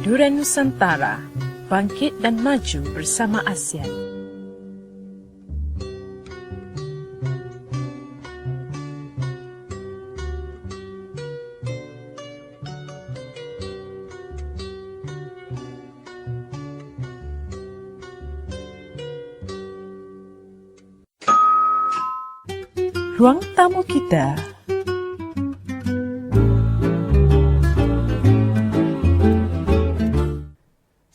Durian Nusantara, bangkit dan maju bersama ASEAN. Ruang tamu kita.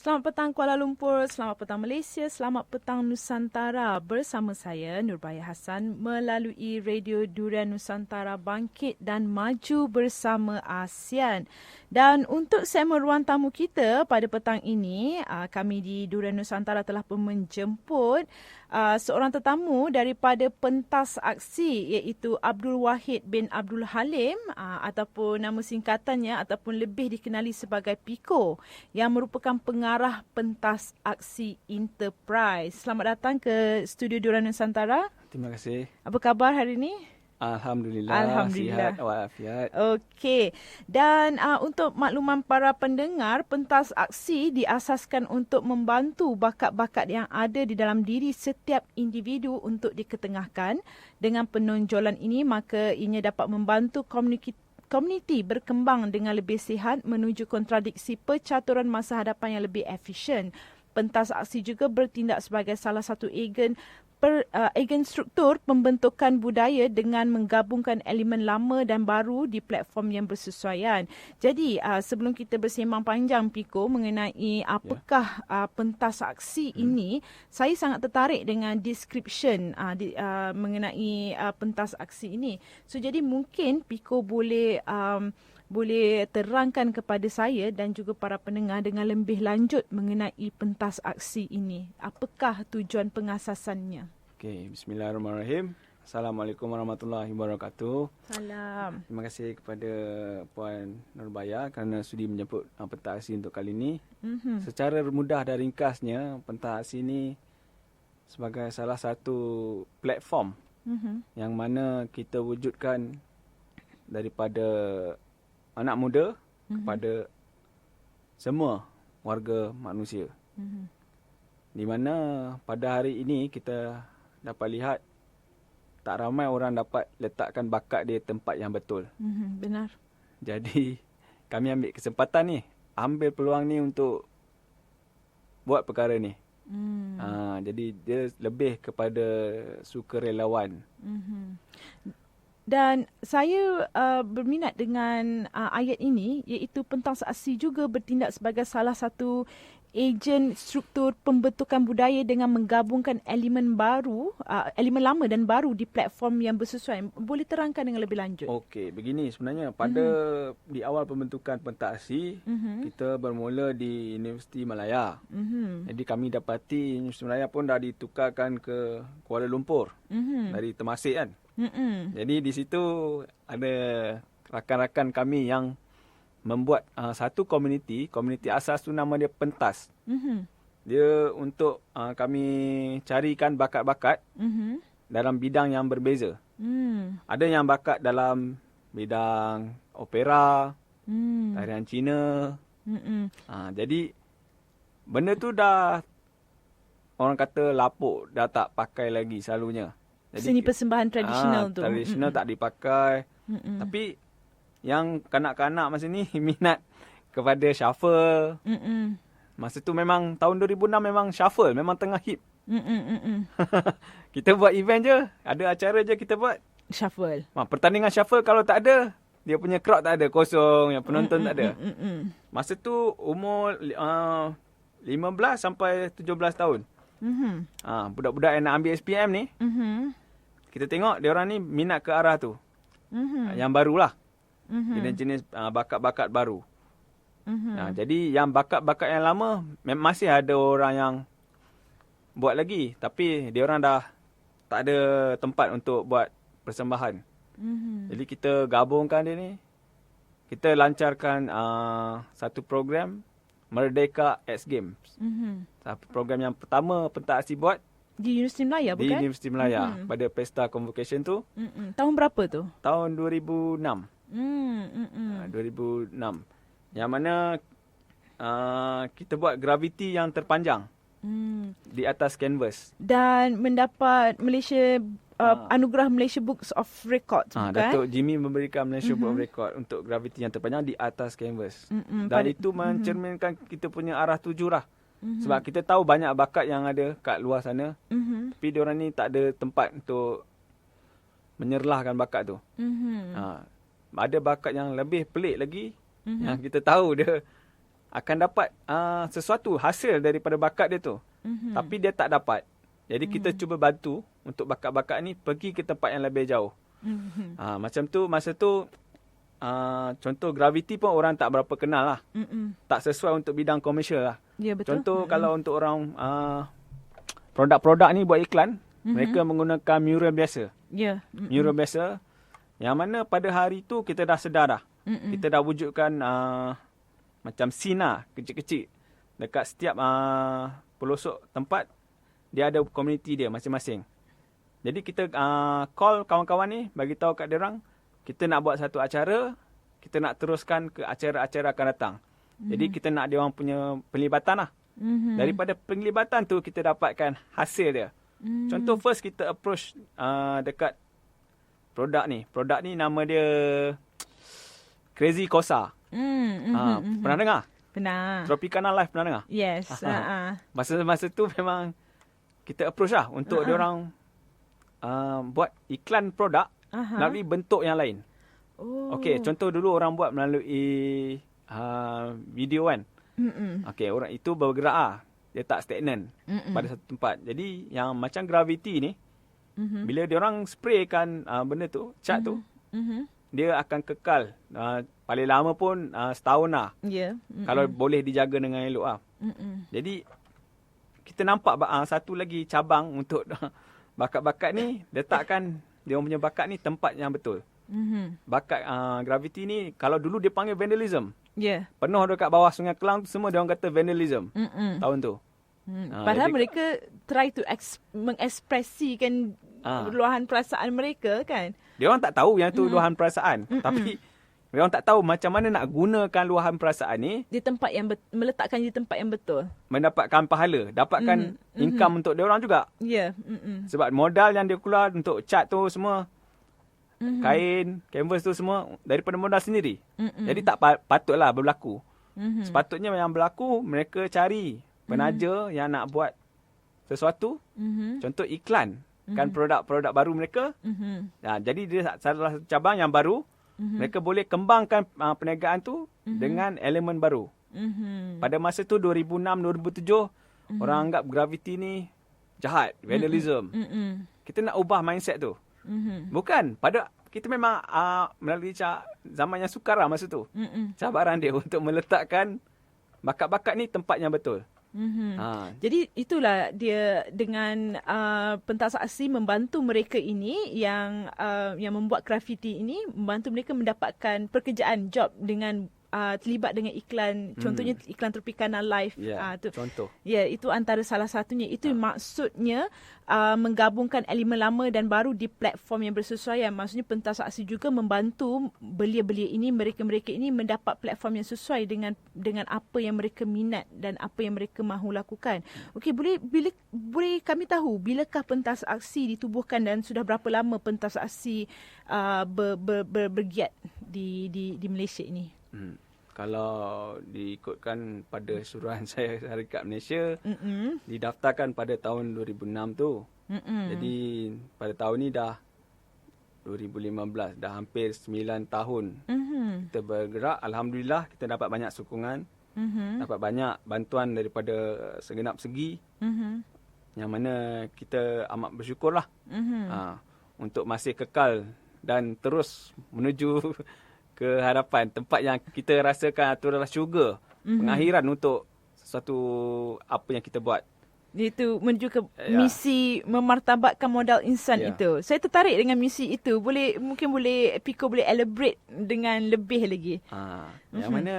Selamat petang Kuala Lumpur, selamat petang Malaysia, selamat petang Nusantara. Bersama saya Nurbaya Hassan melalui Radio Durian Nusantara, bangkit dan maju bersama ASEAN. Dan untuk segmen ruang tamu kita pada petang ini, kami di Durian Nusantara telah pun menjemput seorang tetamu daripada pentas aksi, iaitu Abdul Wahid bin Abdul Halim, ataupun nama singkatannya ataupun lebih dikenali sebagai PIKO, yang merupakan pengarah pentas aksi Enterprise. Selamat datang ke studio Durian Nusantara. Terima kasih. Apa khabar hari ini? Alhamdulillah. Sihat walafiat. Okey. Dan untuk makluman para pendengar, pentas aksi diasaskan untuk membantu bakat-bakat yang ada di dalam diri setiap individu untuk diketengahkan. Dengan penonjolan ini, maka ianya dapat membantu komuniti berkembang dengan lebih sihat menuju kontradiksi percaturan masa hadapan yang lebih efisien. Pentas aksi juga bertindak sebagai salah satu agen struktur pembentukan budaya dengan menggabungkan elemen lama dan baru di platform yang bersesuaian. Jadi sebelum kita bersembang panjang, Piko, mengenai apakah pentas aksi ini, saya sangat tertarik dengan description mengenai pentas aksi ini. So jadi mungkin Piko boleh terangkan kepada saya dan juga para pendengar dengan lebih lanjut mengenai pentas aksi ini. Apakah tujuan pengasasannya? Okey, bismillahirrahmanirrahim. Assalamualaikum warahmatullahi wabarakatuh. Salam. Terima kasih kepada Puan Nurbaya kerana sudi menjemput pentas aksi untuk kali ini. Secara mudah dan ringkasnya, pentas aksi ini sebagai salah satu platform yang mana kita wujudkan daripada anak muda kepada semua warga manusia. Di mana pada hari ini kita dapat lihat tak ramai orang dapat letakkan bakat dia tempat yang betul. Benar. Jadi kami ambil kesempatan ni, ambil peluang ni untuk buat perkara ni. Jadi dia lebih kepada sukarelawan. Dan saya berminat dengan ayat ini, iaitu pentas aksi juga bertindak sebagai salah satu ejen struktur pembentukan budaya dengan menggabungkan elemen lama dan baru di platform yang bersesuaian. Boleh terangkan dengan lebih lanjut? Okey, begini sebenarnya pada di awal pembentukan pentas aksi, kita bermula di Universiti Malaya. Jadi kami dapati Universiti Malaya pun dah ditukarkan ke Kuala Lumpur dari Temasek kan. Jadi di situ ada rakan-rakan kami yang membuat satu komuniti asas tu nama dia pentas. Dia untuk kami carikan bakat-bakat dalam bidang yang berbeza. Ada yang bakat dalam bidang opera, tarian Cina. Jadi benda tu dah orang kata lapuk, dah tak pakai lagi selalunya. Jadi, seni persembahan tradisional tu. Tradisional tak dipakai. Tapi yang kanak-kanak masa ni minat kepada shuffle. Masa tu memang tahun 2006 memang shuffle, memang tengah hit. Kita buat event je, ada acara je kita buat Shuffle. Pertandingan shuffle kalau tak ada, dia punya crowd tak ada, kosong, yang penonton tak ada. Masa tu umur 15 sampai 17 tahun. Budak-budak yang nak ambil SPM ni, kita tengok dia orang ni minat ke arah tu. Yang barulah. Jenis-jenis bakat-bakat baru. Jadi yang bakat-bakat yang lama masih ada orang yang buat lagi, tapi dia orang dah tak ada tempat untuk buat persembahan. Jadi kita gabungkan dia ni. Kita lancarkan satu program Merdeka X Games. Program yang pertama pentas aksi buat di Universiti Malaya, bukan? Di Universiti Malaya pada pesta convocation tu. Tahun berapa tu? Tahun 2006. 2006. Yang mana kita buat graviti yang terpanjang di atas kanvas. Dan mendapat Malaysia anugerah Malaysia Books of Record, bukan? Datuk Jimmy memberikan Malaysia Book of Record untuk graviti yang terpanjang di atas kanvas. Dan itu mencerminkan kita punya arah tuju lah. Sebab kita tahu banyak bakat yang ada kat luar sana. Tapi diorang ni tak ada tempat untuk menyerlahkan bakat tu. Ada bakat yang lebih pelik lagi. Yang kita tahu dia akan dapat sesuatu hasil daripada bakat dia tu. Tapi dia tak dapat. Jadi kita cuba bantu untuk bakat-bakat ni pergi ke tempat yang lebih jauh. Macam tu, masa tu contoh graviti pun orang tak berapa kenal lah. Tak sesuai untuk bidang komersial lah. Ya, betul. Contoh kalau untuk orang produk-produk ni buat iklan, mereka menggunakan mural biasa. Ya. Mural biasa. Yang mana pada hari tu kita dah sedar dah. Kita dah wujudkan macam scene lah, kecil-kecil. Dekat setiap pelosok tempat, dia ada komuniti dia masing-masing. Jadi kita call kawan-kawan ni, bagi tahu kat diorang, kita nak buat satu acara, kita nak teruskan ke acara-acara akan datang. Jadi kita nak diorang punya penglibatan lah. Daripada penglibatan tu, kita dapatkan hasil dia. Contoh first kita approach dekat produk ni. Produk ni nama dia Crazy Kosa. Pernah dengar? Pernah. Tropicana Life pernah dengar? Yes. Masa tu memang kita approach lah untuk diorang buat iklan produk melalui bentuk yang lain. Okey, contoh dulu orang buat melalui video kan. Okey, orang itu bergerak lah. Dia tak stagnan pada satu tempat. Jadi yang macam graviti ni, bila diorang spraykan benda tu, cat tu, dia akan kekal. Paling lama pun setahun lah. Yeah. Kalau boleh dijaga dengan elok lah. Jadi kita nampak satu lagi cabang untuk bakat-bakat ni, letakkan dia punya bakat ni tempat yang betul. Bakat graviti ni, kalau dulu dia panggil vandalism. Yeah. Penuh dekat bawah Sungai Kelang tu semua dia orang kata vandalism. Tahun tu. Padahal mereka try to mengekspresikan luahan perasaan mereka kan. Dia orang tak tahu yang tu luahan perasaan. Tapi dia orang tak tahu macam mana nak gunakan luahan perasaan ni di tempat yang meletakkan di tempat yang betul. Mendapatkan pahala, dapatkan income untuk dia orang juga. Ya. Sebab modal yang dia keluar untuk cat tu semua, kain, canvas tu semua daripada modal sendiri. Jadi tak patutlah berlaku. Sepatutnya yang berlaku, mereka cari penaja yang nak buat sesuatu. Contoh iklan. Kan produk-produk baru mereka. Jadi dia salah satu cabang yang baru. Mereka boleh kembangkan perniagaan tu dengan elemen baru. Pada masa tu 2006-2007, orang anggap graviti ni jahat, vandalism. Kita nak ubah mindset tu. Bukan, kita memang melalui zaman yang sukar lah masa tu. Cabaran dia untuk meletakkan bakat-bakat ni tempat yang betul. Jadi itulah dia dengan pentas aksi membantu mereka ini yang membuat grafiti ini, membantu mereka mendapatkan pekerjaan, job dengan terlibat dengan iklan, contohnya iklan Tropicana Life. Contoh. Ya, itu antara salah satunya. Itu maksudnya menggabungkan elemen lama dan baru di platform yang bersesuaian. Maksudnya pentas aksi juga membantu belia-belia ini, mereka-mereka ini mendapat platform yang sesuai dengan apa yang mereka minat dan apa yang mereka mahu lakukan. Okey, boleh kami tahu bilakah pentas aksi ditubuhkan dan sudah berapa lama pentas aksi bergiat di Malaysia ini? Kalau diikutkan pada suruhan saya Syarikat Malaysia, didaftarkan pada tahun 2006 tu. Jadi pada tahun ni dah 2015, dah hampir 9 tahun. Kita bergerak, alhamdulillah kita dapat banyak sokongan, dapat banyak bantuan daripada segenap segi. Yang mana kita amat bersyukurlah untuk masih kekal dan terus menuju ke hadapan, tempat yang kita rasakan itu adalah syurga, pengakhiran untuk sesuatu apa yang kita buat. Itu menuju ke misi memartabatkan modal insan itu. Saya tertarik dengan misi itu. Mungkin Piko boleh elaborate dengan lebih lagi. Yang mana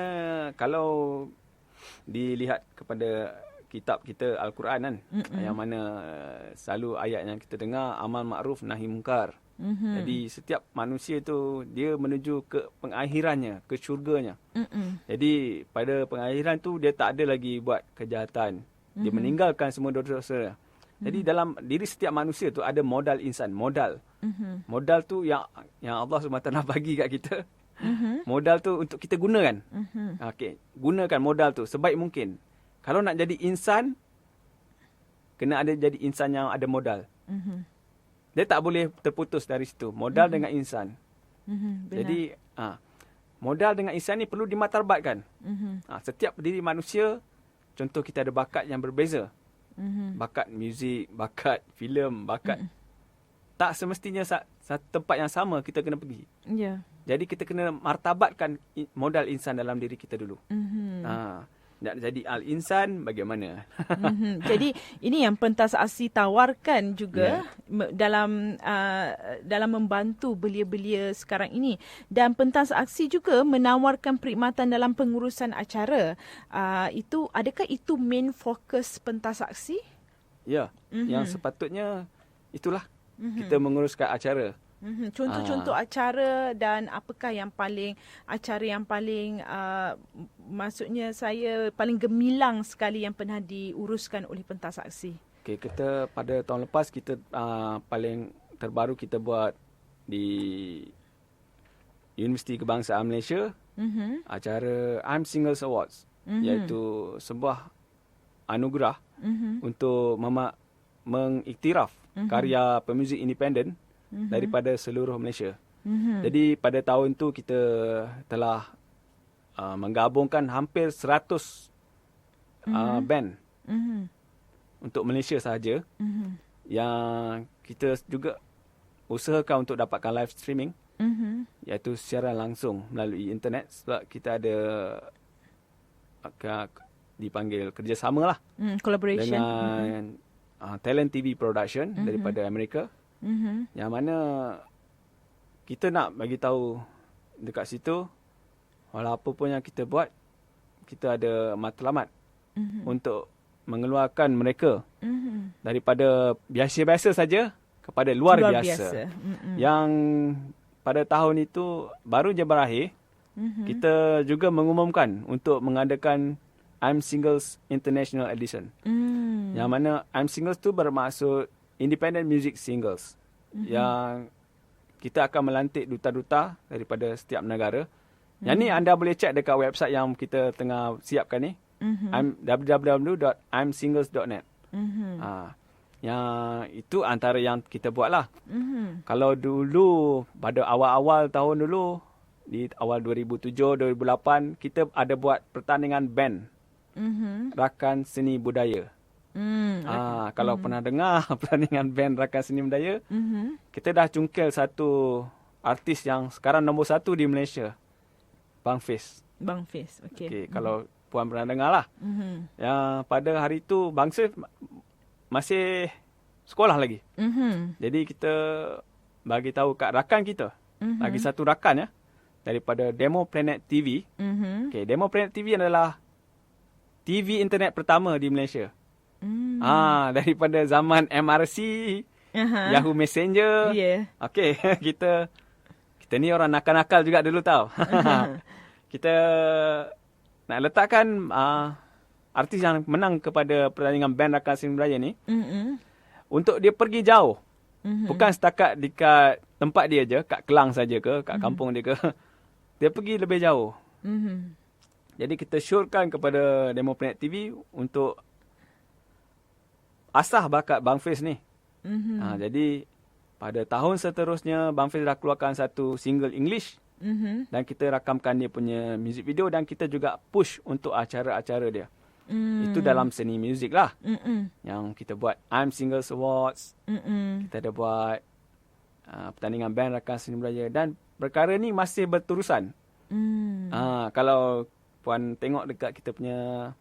kalau dilihat kepada kitab kita Al-Quran kan, yang mana selalu ayat yang kita dengar amal makruf nahi munkar. Jadi setiap manusia tu dia menuju ke pengakhirannya, ke syurganya. Jadi pada pengakhiran tu dia tak ada lagi buat kejahatan. Dia meninggalkan semua dosa-dosa. Jadi dalam diri setiap manusia tu ada modal insan, modal. Modal tu yang Allah SWT bagi kat kita. Modal tu untuk kita gunakan. Okey, gunakan modal tu sebaik mungkin. Kalau nak jadi insan, kena ada jadi insan yang ada modal. Dia tak boleh terputus dari situ. Modal dengan insan. Jadi modal dengan insan ni perlu dimatarbatkan. Setiap diri manusia, contoh kita ada bakat yang berbeza. Bakat muzik, bakat filem, bakat. Tak semestinya satu tempat yang sama kita kena pergi. Jadi kita kena martabatkan modal insan dalam diri kita dulu. Nak jadi al-insan bagaimana? Jadi ini yang pentas aksi tawarkan juga dalam membantu belia-belia sekarang ini. Dan pentas aksi juga menawarkan perkhidmatan dalam pengurusan acara. Adakah itu main fokus pentas aksi? Ya, yang sepatutnya itulah kita menguruskan acara. Contoh-contoh acara dan apakah acara yang paling maksudnya saya paling gemilang sekali yang pernah diuruskan oleh pentas aksi. Okey, kita pada tahun lepas kita paling terbaru kita buat di Universiti Kebangsaan Malaysia, acara I'm Singles Awards, iaitu sebuah anugerah untuk mengiktiraf karya pemuzik independen daripada seluruh Malaysia. Jadi pada tahun tu kita telah menggabungkan hampir 100 band untuk Malaysia sahaja. Yang kita juga usahakan untuk dapatkan live streaming, iaitu siaran langsung melalui internet, sebab kita ada dipanggil kerjasama lah collaboration dengan Talent TV Production daripada Amerika. Yang mana kita nak bagi tahu dekat situ, walau apa pun yang kita buat, kita ada matlamat untuk mengeluarkan mereka daripada biasa-biasa saja kepada luar biasa. Yang pada tahun itu baru je berakhir, kita juga mengumumkan untuk mengadakan I'm Singles International Edition. Yang mana I'm Singles tu bermaksud Independent Music Singles. Yang kita akan melantik duta-duta daripada setiap negara. Yang ni anda boleh cek dekat website yang kita tengah siapkan ni. www.imsingles.net. Yang itu antara yang kita buat lah. Kalau dulu pada awal-awal tahun dulu, di awal 2007, 2008, kita ada buat pertandingan band. Rakan Seni Budaya. Kalau pernah dengar pertandingan band Rakan Seni Budaya, kita dah cungkil satu artis yang sekarang nombor 1 di Malaysia, Bang Fiz. Okay, kalau puan pernah dengar lah. Yang pada hari tu Bang Fiz masih sekolah lagi. Jadi kita bagi tahu kat rakan kita, lagi satu rakan ya, daripada Demo Planet TV. Okay, Demo Planet TV adalah TV internet pertama di Malaysia. Daripada zaman MRC, Yahoo Messenger. Okey, kita ni orang nakal-nakal juga dulu tau. Kita nak letakkan artis yang menang kepada pertandingan band Rakan Seni Budaya ni untuk dia pergi jauh. Bukan setakat dekat tempat dia je, kat Kelang saja ke, kat kampung dia ke. Dia pergi lebih jauh. Jadi kita syorkan kepada Demo Planet TV untuk asah bakat Bang Fiz ni. Jadi pada tahun seterusnya Bang Fiz dah keluarkan satu single English. Dan kita rakamkan dia punya music video dan kita juga push untuk acara-acara dia. Itu dalam seni muzik lah. Yang kita buat I'm Singles Awards. Kita ada buat pertandingan band Rakan Seni Budaya. Dan perkara ni masih berterusan. Kalau puan tengok dekat kita punya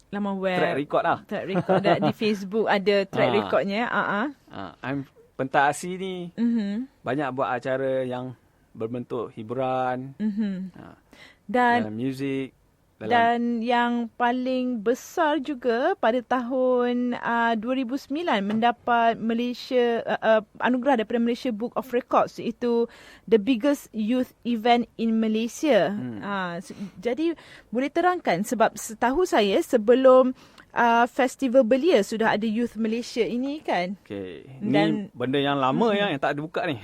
laman web, track record lah. Track record di Facebook ada track recordnya. Pentas aksi ni banyak buat acara yang berbentuk hiburan, dan muzik. Dan yang paling besar juga pada tahun 2009 mendapat Malaysia anugerah daripada Malaysia Book of Records, iaitu the biggest youth event in Malaysia. Jadi boleh terangkan, sebab setahu saya sebelum Festival Belia sudah ada Youth Malaysia ini kan. Okey. Ini benda yang lama yang tak ada buka ni.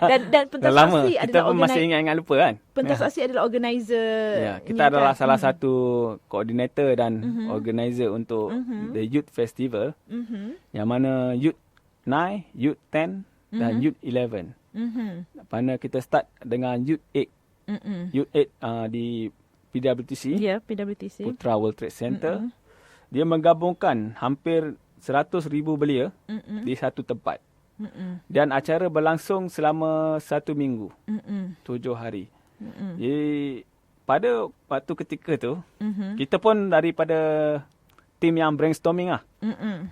dan pentas aksi adalah kita pun masih ingat-ingat lupa kan. Pentas aksi adalah organizer. Ya, kita adalah salah satu koordinator dan organizer untuk the Youth Festival. Yang mana Youth 9, Youth 10 dan Youth 11. Mana kita start dengan Youth 8. Youth 8 di PWTC. Ya, PWTC. Putra World Trade Center. Dia menggabungkan hampir 100,000 belia di satu tempat. Dan acara berlangsung selama 1 minggu. 7 hari. Jadi pada waktu ketika tu, kita pun daripada tim yang brainstorming lah.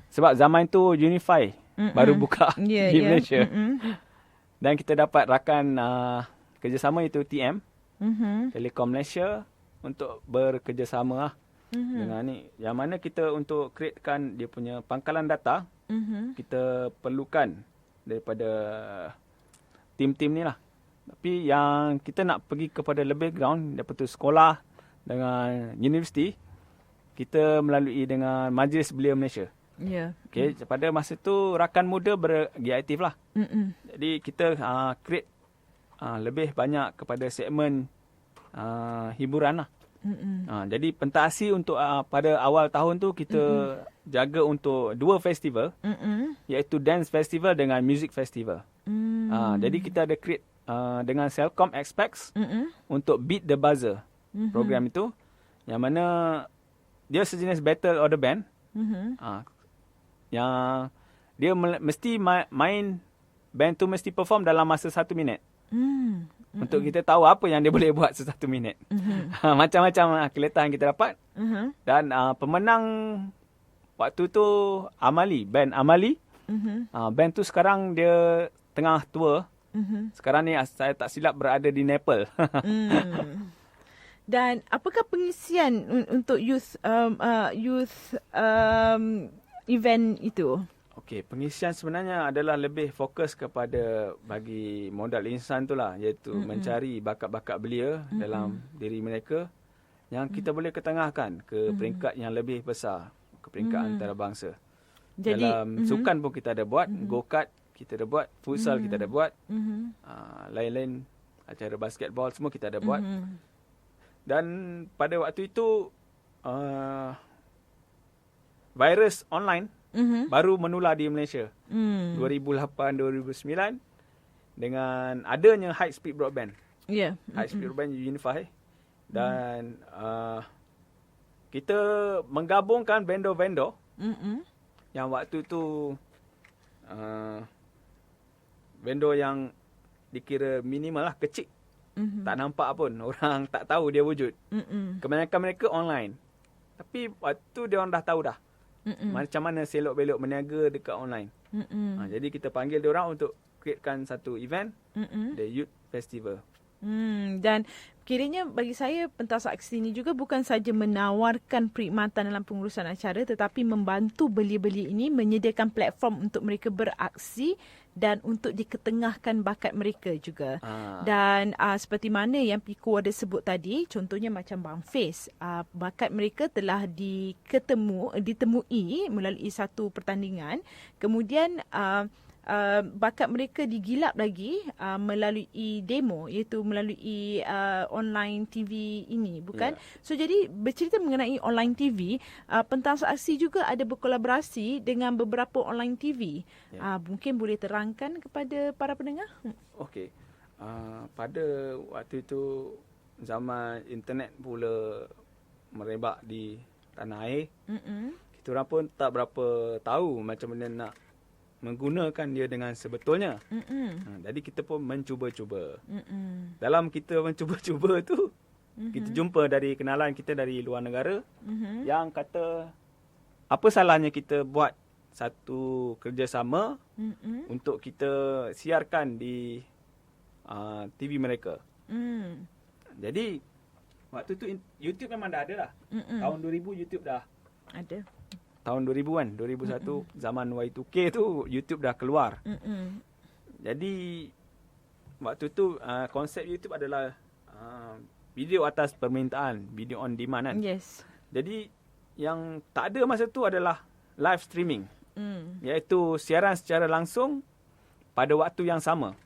Sebab zaman tu Unify baru buka di Malaysia. Dan kita dapat rakan kerjasama, itu TM, Telekom Malaysia, untuk bekerjasama lah. Dengan ni, yang mana kita untuk createkan dia punya pangkalan data, kita perlukan daripada tim-tim ni lah. Tapi yang kita nak pergi kepada lebih ground, daripada sekolah dengan universiti, kita melalui dengan Majlis Belia Malaysia. Okay, pada masa tu rakan muda bergi aktif lah. Jadi kita create lebih banyak kepada segmen hiburan lah. Jadi pentas aksi untuk pada awal tahun tu kita jaga untuk 2 festival, iaitu Dance Festival dengan Music Festival. Jadi kita ada create dengan Celcom Expex untuk Beat the Buzzer program itu, yang mana dia sejenis Battle of the Band. Yang dia mesti main, band tu mesti perform dalam masa 1 minit. Untuk kita tahu apa yang dia boleh buat se-1 minit. Macam-macam kelihatan kita dapat. Dan pemenang waktu tu band Amali. Band tu sekarang dia tengah tour. Sekarang ni saya tak silap berada di Nepal. Dan apakah pengisian untuk youth event itu? Okey, pengisian sebenarnya adalah lebih fokus kepada bagi modal insan tu lah, iaitu mencari bakat-bakat belia dalam diri mereka yang kita boleh ketengahkan ke peringkat yang lebih besar, ke peringkat antarabangsa. Jadi, dalam sukan pun kita ada buat, go-kart kita ada buat, futsal kita ada buat, lain-lain acara basketball semua kita ada buat. Dan pada waktu itu virus online baru menular di Malaysia. 2008-2009 dengan adanya high speed broadband. High speed broadband Unify. Dan kita menggabungkan vendor-vendor yang waktu tu vendor yang dikira minimal lah, kecil. Tak nampak pun, orang tak tahu dia wujud. Kebanyakan mereka online. Tapi waktu dia orang dah tahu dah macam mana selok-belok berniaga dekat online. Jadi kita panggil dia orang untuk createkan satu event, the Youth Festival. Dan kiranya bagi saya pentas aksi ini juga bukan saja menawarkan perkhidmatan dalam pengurusan acara, tetapi membantu belia-belia ini menyediakan platform untuk mereka beraksi dan untuk diketengahkan bakat mereka juga. Dan seperti mana yang Piku ada sebut tadi, contohnya macam Bang Fiz, bakat mereka telah ditemui melalui satu pertandingan. Kemudian bakat mereka digilap lagi melalui demo, iaitu melalui online TV ini, bukan? So jadi bercerita mengenai online TV, pentas aksi juga ada berkolaborasi dengan beberapa online TV. Mungkin boleh terangkan kepada para pendengar? Okey. Pada waktu itu zaman internet pula merebak di tanah air. Kita orang pun tak berapa tahu macam mana nak menggunakan dia dengan sebetulnya. Jadi kita pun mencuba-cuba. Dalam kita mencuba-cuba tu, kita jumpa dari kenalan kita dari luar negara yang kata, apa salahnya kita buat satu kerjasama untuk kita siarkan di TV mereka. Jadi waktu tu YouTube memang dah ada dah. Tahun 2000 YouTube dah ada. Tahun 2000 kan, 2001 zaman Y2K tu YouTube dah keluar. Jadi waktu tu konsep YouTube adalah video atas permintaan, video on demand kan. Yes. Jadi yang tak ada masa tu adalah live streaming. Iaitu siaran secara langsung pada waktu yang sama.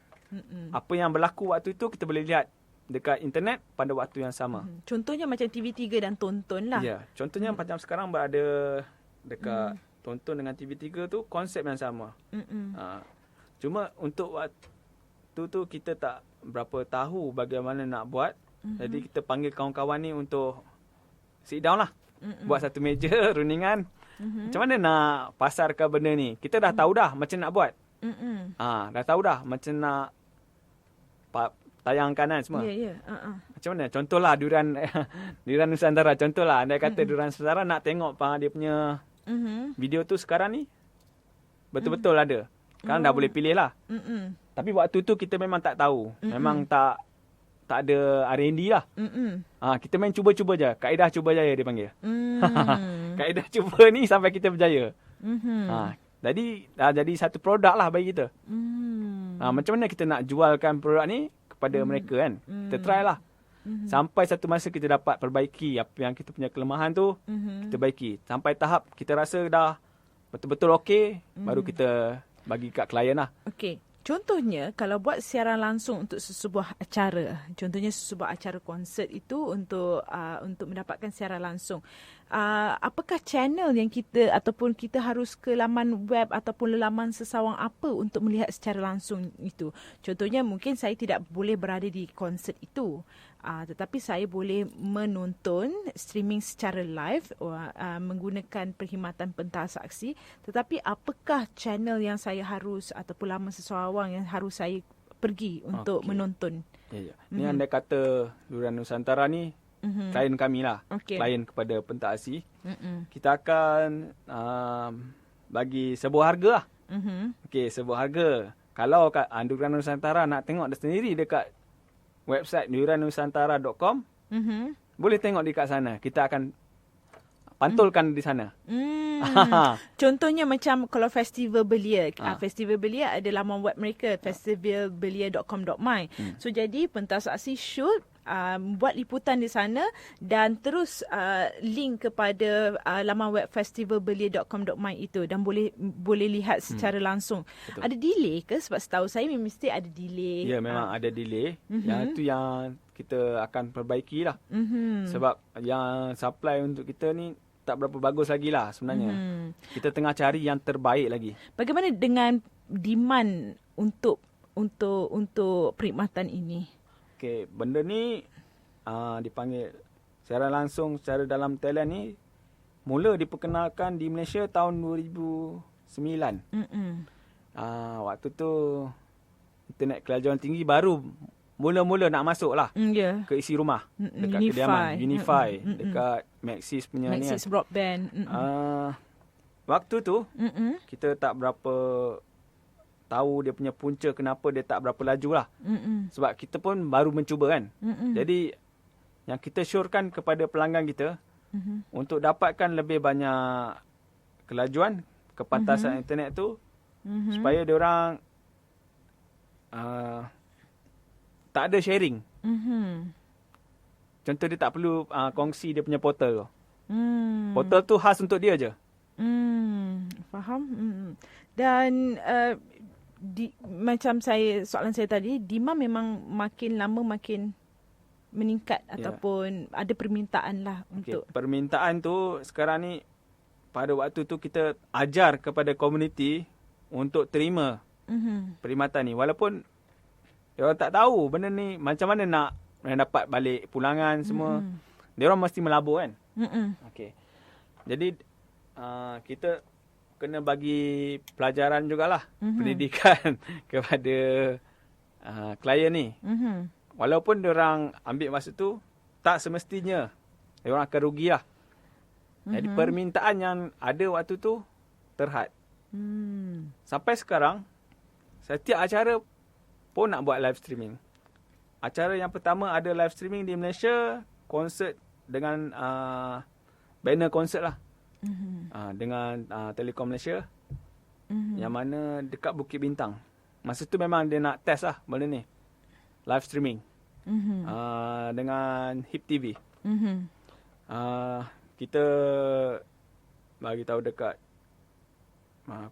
Apa yang berlaku waktu itu kita boleh lihat dekat internet pada waktu yang sama. Contohnya macam TV3 dan Tonton lah. Ya, contohnya macam sekarang berada dekat Tonton dengan TV3 tu konsep yang sama. Cuma untuk waktu tu kita tak berapa tahu bagaimana nak buat. Jadi kita panggil kawan-kawan ni untuk sit down lah. Buat satu meja runingan. Macam mana nak pasarkan benda ni? Kita dah tahu dah macam nak buat. Dah tahu dah macam nak tayangkan kan semua. Macam mana? Contohlah Durian Nusantara. Contohlah anda kata Durian Nusantara nak tengok dia punya video tu sekarang ni betul-betul ada. Sekarang dah boleh pilih lah. Tapi waktu tu kita memang tak tahu. Memang tak ada R&D lah. Kita main cuba-cuba je. Kaedah cuba jaya dia panggil. Kaedah cuba ni sampai kita berjaya. Jadi dah jadi satu produk lah bagi kita. Macam mana kita nak jualkan produk ni kepada mereka kan. Kita try lah. Sampai satu masa kita dapat perbaiki apa yang kita punya kelemahan tu. Kita baiki. Sampai tahap kita rasa dah betul-betul okey. Baru kita bagi kat klien lah. Okey. Contohnya, kalau buat siaran langsung untuk sesebuah acara, contohnya sesebuah acara konsert itu untuk mendapatkan siaran langsung, apakah channel yang kita ataupun kita harus ke laman web ataupun laman sesawang apa untuk melihat secara langsung itu? Contohnya, mungkin saya tidak boleh berada di konsert itu, tetapi saya boleh menonton streaming secara live menggunakan perkhidmatan pentas saksi. Tetapi apakah channel yang saya harus ataupun laman sesawang yang harus saya pergi untuk menonton? Ni anda kata Durian Nusantara ni klien kami lah. Klien kepada pentas aksi. Kita akan bagi sebuah harga lah. Sebuah harga. Kalau Durian Nusantara nak tengok sendiri dekat website duriannusantara.com, boleh tengok dekat sana. Kita akan pantulkan di sana. Contohnya macam kalau Festival Belia. Festival Belia ada laman web mereka, festivalbelia.com.my. So jadi pentas aksi shoot, buat liputan di sana dan terus link kepada laman web festivalbelia.com.my itu dan boleh lihat secara langsung. Betul. Ada delay ke? Sebab setahu saya mesti ada delay. Ya, memang ada delay. Yang itu yang kita akan perbaiki lah. Sebab yang supply untuk kita ni tak berapa bagus lagi lah sebenarnya. Kita tengah cari yang terbaik lagi. Bagaimana dengan demand untuk perkhidmatan ini? Okey, benda ni dipanggil siaran langsung secara dalam talian ni mula diperkenalkan di Malaysia tahun 2009. Waktu tu internet kelajuan tinggi baru mula-mula nak masuk lah ke isi rumah. Dekat kediaman Unify, dekat Maxis punya ni. Maxis Broadband. Waktu tu kita tak berapa tahu dia punya punca kenapa dia tak berapa laju lah. Sebab kita pun baru mencuba kan. Jadi yang kita syorkan kepada pelanggan kita untuk dapatkan lebih banyak kelajuan kepantasan internet tu supaya diorang tak ada sharing. Contoh dia tak perlu kongsi dia punya portal tu. Portal tu khas untuk dia je. Faham. Dan macam soalan saya tadi, demand memang makin lama makin meningkat ataupun ada permintaan lah untuk. Permintaan tu sekarang ni pada waktu tu kita ajar kepada komuniti untuk terima perkhidmatan ni. Walaupun dia orang tak tahu benda ni macam mana nak dapat balik pulangan semua. Dia orang mesti melabur kan. Jadi kita kena bagi pelajaran jugalah, pendidikan kepada klien ni. Walaupun diorang ambil masa tu, tak semestinya diorang akan rugi lah. Jadi permintaan yang ada waktu tu terhad. Sampai sekarang, setiap acara pun nak buat live streaming. Acara yang pertama ada live streaming di Malaysia konsert dengan banner konsert lah. Dengan Telekom Malaysia. Yang mana dekat Bukit Bintang. Masa tu memang dia nak test lah benda ni. Live streaming. Dengan HIP TV. Kita bagi tahu dekat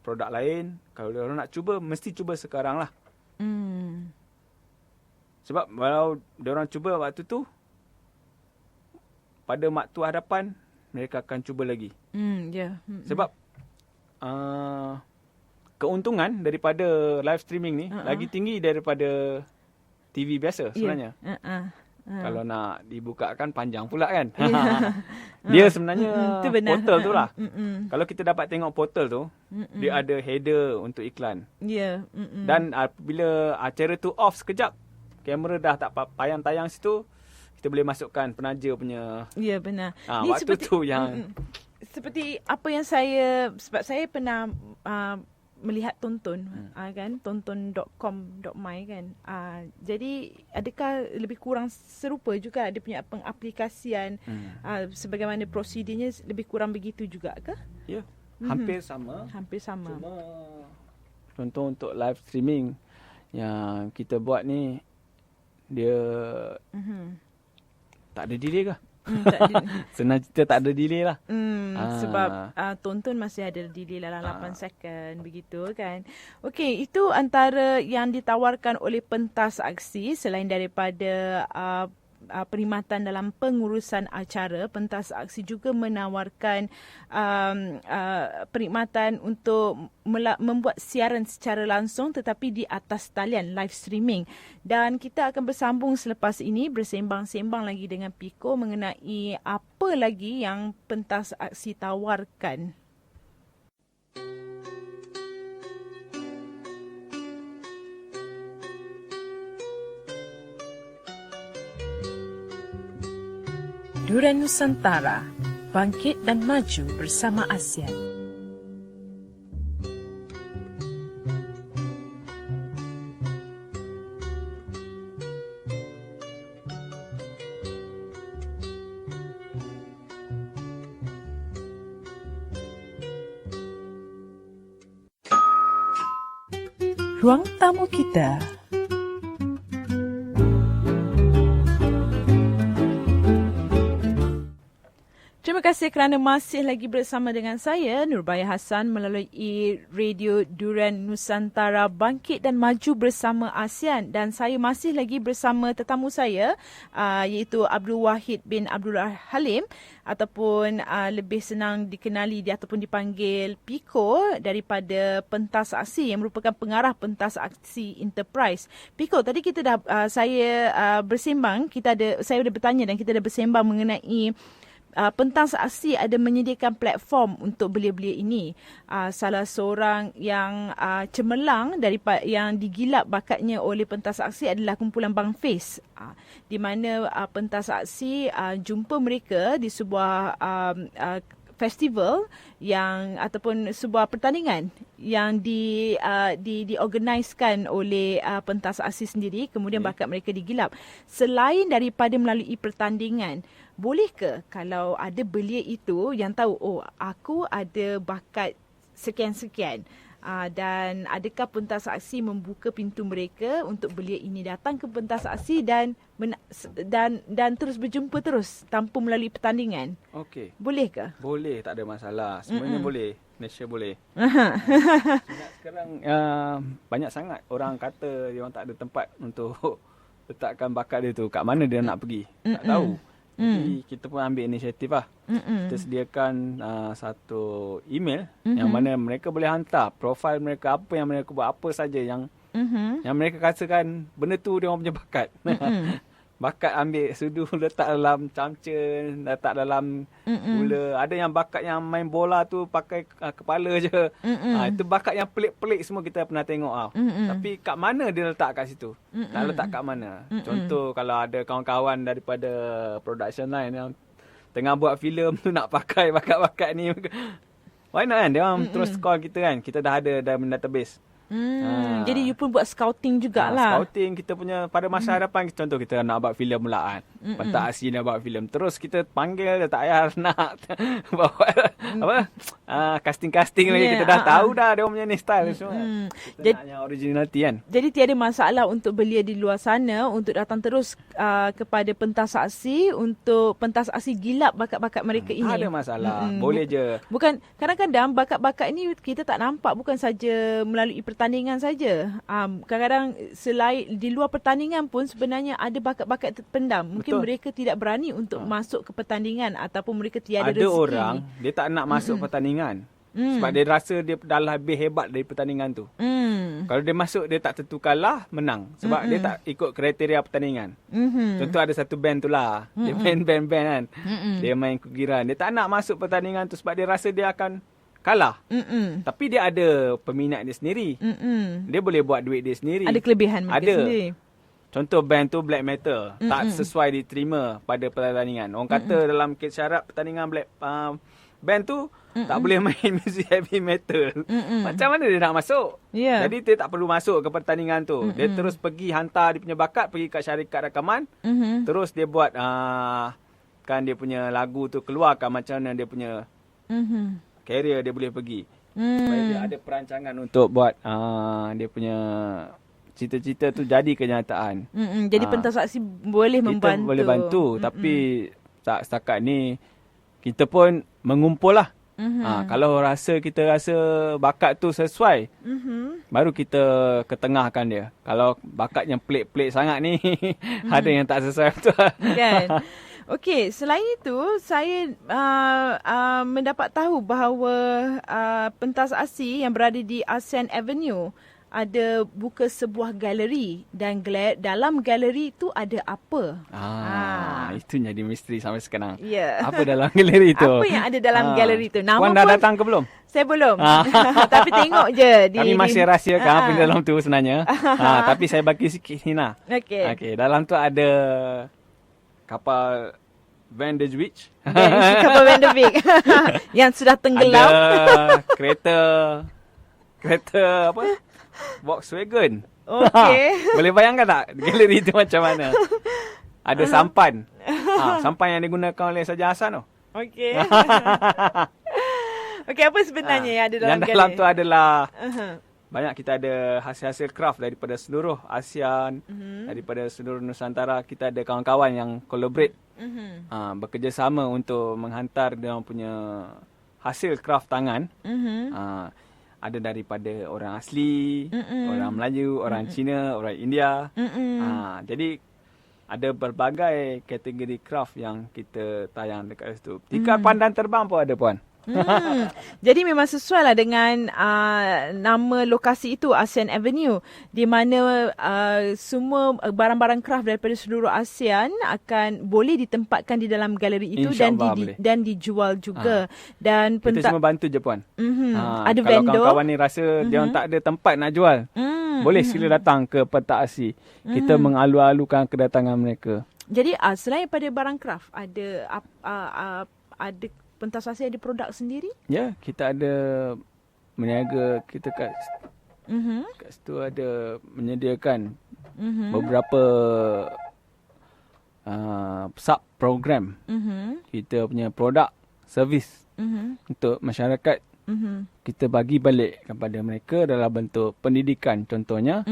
produk lain, kalau orang nak cuba, mesti cuba sekarang lah. Sebab kalau diorang cuba waktu tu, pada waktu hadapan, mereka akan cuba lagi. Sebab keuntungan daripada live streaming ni lagi tinggi daripada TV biasa sebenarnya. Kalau nak dibukakan panjang pula kan. Dia sebenarnya portal tu lah. Kalau kita dapat tengok portal tu, dia ada header untuk iklan. Dan bila acara tu off sekejap, kamera dah tak payah tayang situ, kita boleh masukkan penaja punya. Ya, benar. Waktu tu yang seperti apa yang saya, sebab saya pernah melihat tonton kan, tonton.com.my kan. Jadi adakah lebih kurang serupa juga dia punya pengaplikasian, sebagaimana prosedurnya lebih kurang begitu juga ke? Ya, hampir sama. Hampir sama. Cuma contoh untuk live streaming yang kita buat ni, dia tak ada delay ke? Senang cerita tak ada delay lah. Sebab tonton masih ada delay dalam 8 second begitu kan. Okey, itu antara yang ditawarkan oleh pentas aksi. Selain daripada perkhidmatan dalam pengurusan acara, pentas aksi juga menawarkan perkhidmatan untuk membuat siaran secara langsung tetapi di atas talian, live streaming. Dan kita akan bersambung selepas ini bersembang-sembang lagi dengan Pico mengenai apa lagi yang pentas aksi tawarkan. Durian Nusantara, bangkit dan maju bersama ASEAN. Ruang tamu kita. Terima kasih kerana masih lagi bersama dengan saya, Nurbaya Hassan, melalui Radio Durian Nusantara, bangkit dan maju bersama ASEAN. Dan saya masih lagi bersama tetamu saya, iaitu Abdul Wahid bin Abdul Halim, ataupun lebih senang dikenali ataupun dipanggil Pico, daripada pentas aksi yang merupakan pengarah pentas aksi Enterprise. Pico, tadi kita dah saya bersembang, saya dah bertanya dan kita dah bersembang mengenai pentas aksi ada menyediakan platform untuk belia-belia ini. Salah seorang yang cemerlang daripada yang digilap bakatnya oleh pentas aksi adalah kumpulan Bang Face, di mana pentas aksi jumpa mereka di sebuah festival yang ataupun sebuah pertandingan yang diorganiskan oleh pentas aksi sendiri, kemudian bakat mereka digilap. Selain daripada melalui pertandingan, boleh ke kalau ada belia itu yang tahu, oh aku ada bakat sekian-sekian, dan adakah pentas aksi membuka pintu mereka untuk belia ini datang ke pentas aksi dan terus berjumpa terus tanpa melalui pertandingan? Okey. Boleh ke? Boleh, tak ada masalah. Semuanya boleh. Malaysia boleh. Sekarang banyak sangat orang kata dia orang tak ada tempat untuk letakkan bakat dia tu. Kat mana dia nak pergi? Tak tahu. Jadi kita pun ambil inisiatif lah. Kita sediakan satu email yang mana mereka boleh hantar profil mereka, apa yang mereka buat, apa saja yang mereka rasakan benda tu dia orang punya bakat. Bakat ambil sudu letak dalam camca, letak dalam gula. Ada yang bakat yang main bola tu pakai kepala je. Itu bakat yang pelik-pelik semua kita pernah tengok. Tapi kat mana dia letak kat situ? Nak letak kat mana? Contoh kalau ada kawan-kawan daripada production line yang tengah buat filem tu nak pakai bakat-bakat ni, why not kan? Dia orang terus call kita kan. Kita dah ada dalam database. Jadi you pun buat scouting jugalah. Scouting kita punya pada masa hadapan, contoh kita nak buat filem mulaan. pentas aksi nak buat filem. Terus kita panggil, dia tak payah nak bawa casting-casting lagi. Kita dah tahu dah dia punya ni style semua. Kita nak yang originality kan. Jadi tiada masalah untuk belia di luar sana untuk datang terus kepada pentas aksi untuk pentas aksi gilap bakat-bakat mereka ini. Ada masalah. Boleh je. Bukan, kadang-kadang bakat-bakat ini kita tak nampak bukan saja melalui pertandingan saja. Kadang-kadang selain di luar pertandingan pun sebenarnya ada bakat-bakat terpendam. Mungkin mereka tidak berani untuk masuk ke pertandingan ataupun mereka tiada rezeki. Ada orang dia tak nak masuk pertandingan. Sebab dia rasa dia dah lebih hebat dari pertandingan tu. Kalau dia masuk, dia tak tentu kalah, menang. Sebab dia tak ikut kriteria pertandingan. Contoh ada satu band tu lah. Dia band kan. Dia main kugiran. Dia tak nak masuk pertandingan tu sebab dia rasa dia akan kalah. Tapi dia ada peminat dia sendiri. Dia boleh buat duit dia sendiri. Ada kelebihan mereka sendiri. Contoh band tu black metal. Tak sesuai diterima pada pertandingan. Orang kata dalam syarat pertandingan band tu tak boleh main muzik heavy metal. Macam mana dia nak masuk? Jadi dia tak perlu masuk ke pertandingan tu. Dia terus pergi hantar dia punya bakat, pergi kat syarikat rakaman. Terus dia buat kan dia punya lagu tu keluarkan macam mana dia punya career dia boleh pergi. Supaya dia ada perancangan untuk buat dia punya cita-cita tu jadi kenyataan. Jadi pentas aksi boleh membantu. Kita boleh bantu. Tapi setakat ni kita pun mengumpul lah. Kalau kita rasa bakat tu sesuai, baru kita ketengahkan dia. Kalau bakat yang pelik-pelik sangat ni, ada yang tak sesuai betul. Kan? Okey, selain itu, saya mendapat tahu bahawa pentas aksi yang berada di ASEAN Avenue ada buka sebuah galeri dan dalam galeri itu ada apa? Itu jadi misteri sampai sekarang. Yeah. Apa dalam galeri tu? Apa yang ada dalam galeri tu? Nama Puan dah datang ke belum? Saya belum. Tapi tengok je. Kami masih rahsiakan apa dalam tu sebenarnya. Tapi saya bagi sikit Hina. Okey. Dalam tu ada kapal Van der Wijk. Kapal Van der Wijk. Yang sudah tenggelam. Ada kereta apa? Volkswagen. Okey. Boleh bayangkan tak galeri tu macam mana? Ada sampan. Sampan yang digunakan oleh Saja Hasan tu. Okey. Okey, apa sebenarnya yang ada dalam galeri? Yang dalam tu adalah banyak, kita ada hasil-hasil craft daripada seluruh ASEAN, daripada seluruh Nusantara. Kita ada kawan-kawan yang collaborate, bekerjasama untuk menghantar dia punya hasil craft tangan. Ada daripada orang asli, orang Melayu, orang Cina, orang India. Jadi ada berbagai kategori craft yang kita tayang dekat situ. Tikar pandang terbang pun ada, Puan. Jadi memang sesuai lah dengan nama lokasi itu, ASEAN Avenue, di mana semua barang-barang craft daripada seluruh ASEAN akan boleh ditempatkan di dalam galeri itu dan dijual juga. Dan kita cuma bantu je, Puan. Ada kalau vendor. Kalau kawan-kawan ni rasa dia orang tak ada tempat nak jual, boleh sila datang ke pentas aksi. Kita mengalu-alukan kedatangan mereka. Jadi selain pada barang craft, ada pentas aksi ada produk sendiri? Ya, kita ada meniaga, kita kat situ ada menyediakan beberapa sub program. Kita punya produk, servis untuk masyarakat. Kita bagi balik kepada mereka dalam bentuk pendidikan. Contohnya,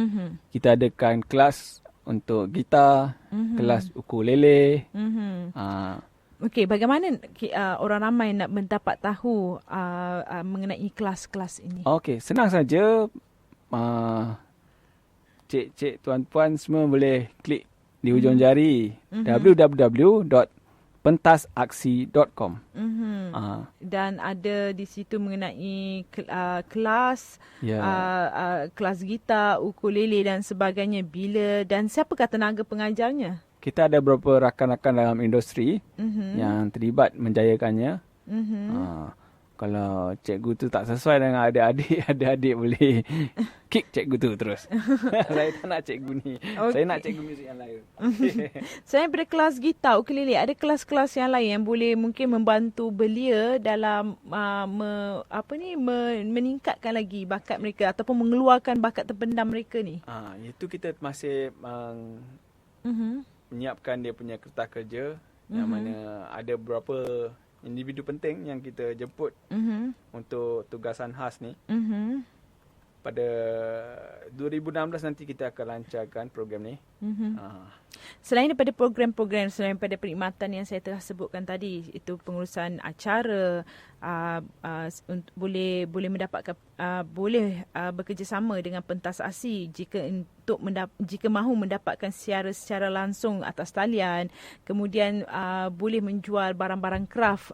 kita adakan kelas untuk gitar, kelas ukulele. Okey, bagaimana orang ramai nak mendapat tahu mengenai kelas-kelas ini? Okey, senang saja. Cik-cik, tuan-puan semua boleh klik di hujung jari www.pentasaksi.com. Dan ada di situ mengenai kelas, kelas gitar, ukulele dan sebagainya. Bila dan siapakah tenaga pengajarnya? Kita ada beberapa rakan-rakan dalam industri yang terlibat menjayakannya. Kalau cikgu tu tak sesuai dengan adik-adik boleh kick cikgu tu terus. Saya tak nak cikgu ni. Saya nak cikgu muzik yang lain. Selain daripada kelas gitar, ukulele, ada kelas-kelas yang lain yang boleh mungkin membantu belia dalam meningkatkan lagi bakat mereka ataupun mengeluarkan bakat terpendam mereka ni. Itu kita masih menyiapkan dia punya kertas kerja yang mana ada beberapa individu penting yang kita jemput untuk tugasan khas ni. Pada 2016 nanti kita akan lancarkan program ni. Selain daripada program-program, selain daripada perkhidmatan yang saya telah sebutkan tadi, itu pengurusan acara, boleh mendapatkan boleh bekerjasama dengan pentas aksi jika mahu mendapatkan siara secara langsung atas talian, kemudian boleh menjual barang-barang kraft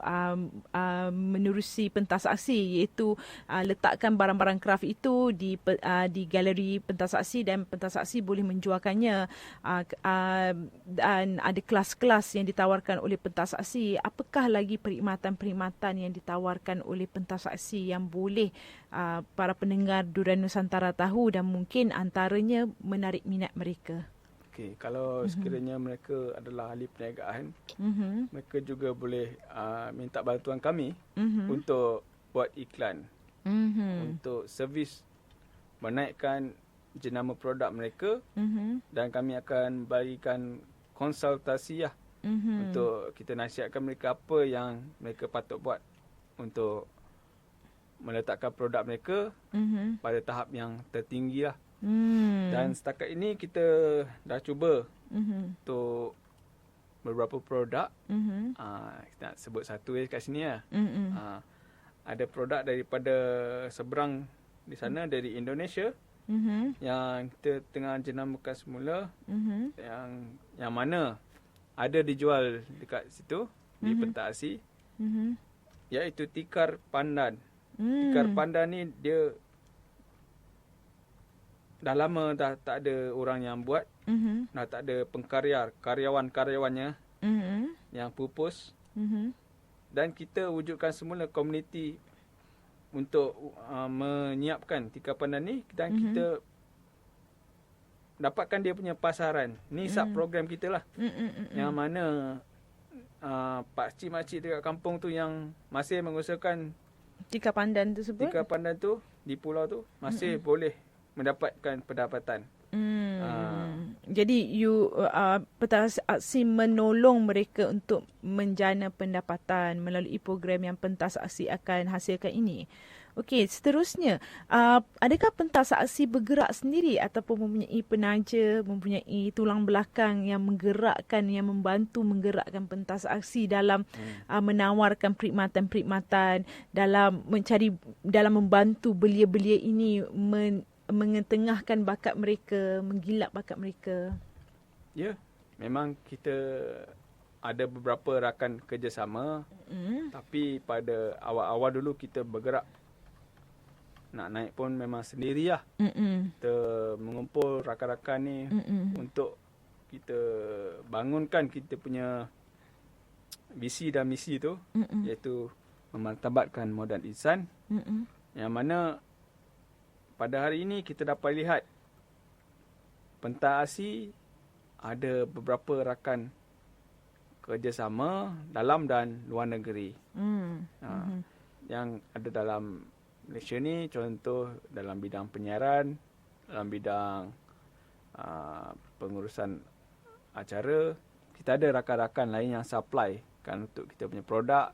menerusi pentas aksi, iaitu letakkan barang-barang kraft itu di galeri pentas aksi dan pentas aksi boleh menjualkannya. Dan ada kelas-kelas yang ditawarkan oleh pentas aksi. Apakah lagi perkhidmatan-perkhidmatan yang ditawarkan oleh pentas aksi yang boleh para pendengar Durian Nusantara tahu dan mungkin antaranya menarik minat mereka? Okey, kalau sekiranya mereka adalah ahli perniagaan, mereka juga boleh minta bantuan kami untuk buat iklan, untuk servis menaikkan jenama produk mereka, dan kami akan berikan konsultasi untuk kita nasihatkan mereka apa yang mereka patut buat untuk meletakkan produk mereka pada tahap yang tertinggi lah. Dan setakat ini kita dah cuba untuk beberapa produk. Kita nak sebut satu kat sini lah. Ada produk daripada seberang di sana, dari Indonesia, yang kita tengah jenamakan semula, yang mana ada dijual dekat situ di pentas aksi, iaitu tikar pandan. Tikar pandan ni dia dah lama dah tak ada orang yang buat, dah tak ada karyawan-karyawannya yang pupus, dan kita wujudkan semula komuniti untuk menyiapkan tikar pandan ni, dan kita dapatkan dia punya pasaran. Ni sub program kita lah, yang mana pakcik-makcik dekat kampung tu yang masih mengusahakan tikar pandan tersebut, tikar pandan tu di pulau tu masih boleh mendapatkan pendapatan. Jadi pentas aksi menolong mereka untuk menjana pendapatan melalui program yang pentas aksi akan hasilkan ini. Okey, seterusnya, adakah pentas aksi bergerak sendiri ataupun mempunyai penaja, mempunyai tulang belakang yang menggerakkan, yang membantu menggerakkan pentas aksi dalam menawarkan perkhidmatan-perkhidmatan, dalam membantu belia-belia ini mengetengahkan bakat mereka, menggilap bakat mereka? Ya, memang kita ada beberapa rakan kerjasama, tapi pada awal-awal dulu kita bergerak. Nak naik pun memang sendirilah. Kita mengumpul rakan-rakan ni untuk kita bangunkan kita punya visi dan misi tu, iaitu memartabatkan modal insan, yang mana pada hari ini kita dapat lihat pentas aksi ada beberapa rakan kerjasama dalam dan luar negeri. Yang ada dalam Malaysia ni, contoh dalam bidang penyiaran, dalam bidang pengurusan acara, kita ada rakan-rakan lain yang supply kan untuk kita punya produk.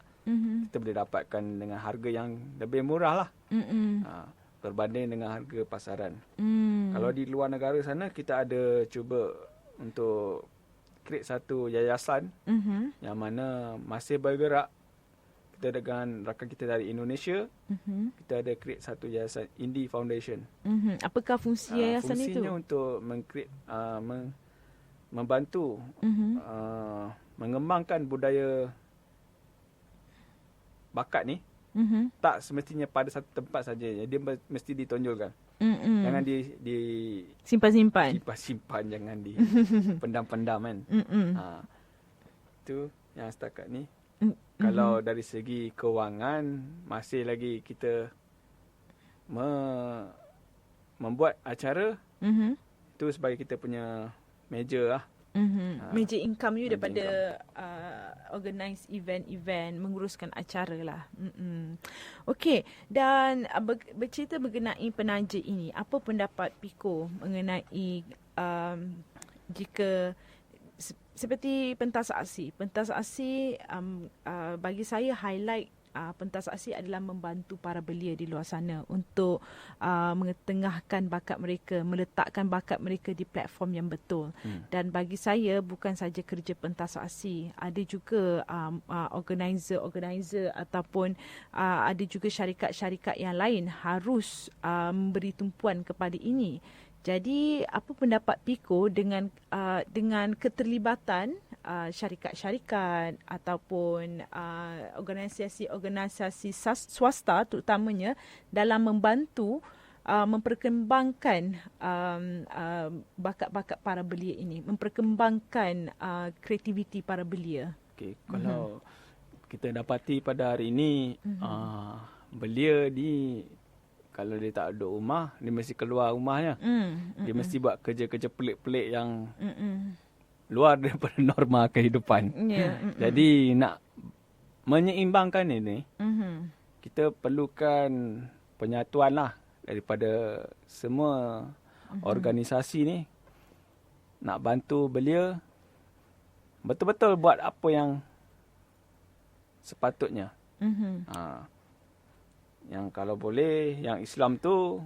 Kita boleh dapatkan dengan harga yang lebih murah lah, berbanding dengan harga pasaran. Kalau di luar negara sana, kita ada cuba untuk create satu yayasan yang mana masih bergerak. Kita dengan rakan kita dari Indonesia, kita ada create satu yayasan Indie Foundation. Apakah fungsi yayasan itu? Fungsinya untuk membantu mengembangkan budaya bakat ni. Tak semestinya pada satu tempat saja. Dia mesti ditonjolkan. Jangan di simpan-simpan. Simpan, jangan di pendam-pendam kan. Itu yang setakat ni. Kalau dari segi kewangan, masih lagi kita membuat acara, itu sebagai kita punya meja lah. Major income you daripada organize event-event, menguruskan acara lah. Okey, dan bercerita mengenai penaja ini, apa pendapat Piko mengenai jika seperti pentas aksi. Pentas aksi bagi saya highlight pentas aksi adalah membantu para belia di luar sana untuk mengetengahkan bakat mereka, meletakkan bakat mereka di platform yang betul. Dan bagi saya bukan saja kerja pentas aksi, ada juga organizer ataupun ada juga syarikat-syarikat yang lain harus memberi tumpuan kepada ini. Jadi apa pendapat Piko dengan keterlibatan syarikat-syarikat ataupun organisasi swasta terutamanya dalam membantu memperkembangkan bakat-bakat para belia ini, memperkembangkan kreativiti para belia. Okey, kalau kita dapati pada hari ini belia ni kalau dia tak duduk rumah, dia mesti keluar rumahnya. Dia mesti buat kerja-kerja pelik-pelik yang luar daripada norma kehidupan. Jadi nak menyeimbangkan ini, kita perlukan penyatuan lah daripada semua organisasi ni. Nak bantu belia, betul-betul buat apa yang sepatutnya. Yang kalau boleh, yang Islam tu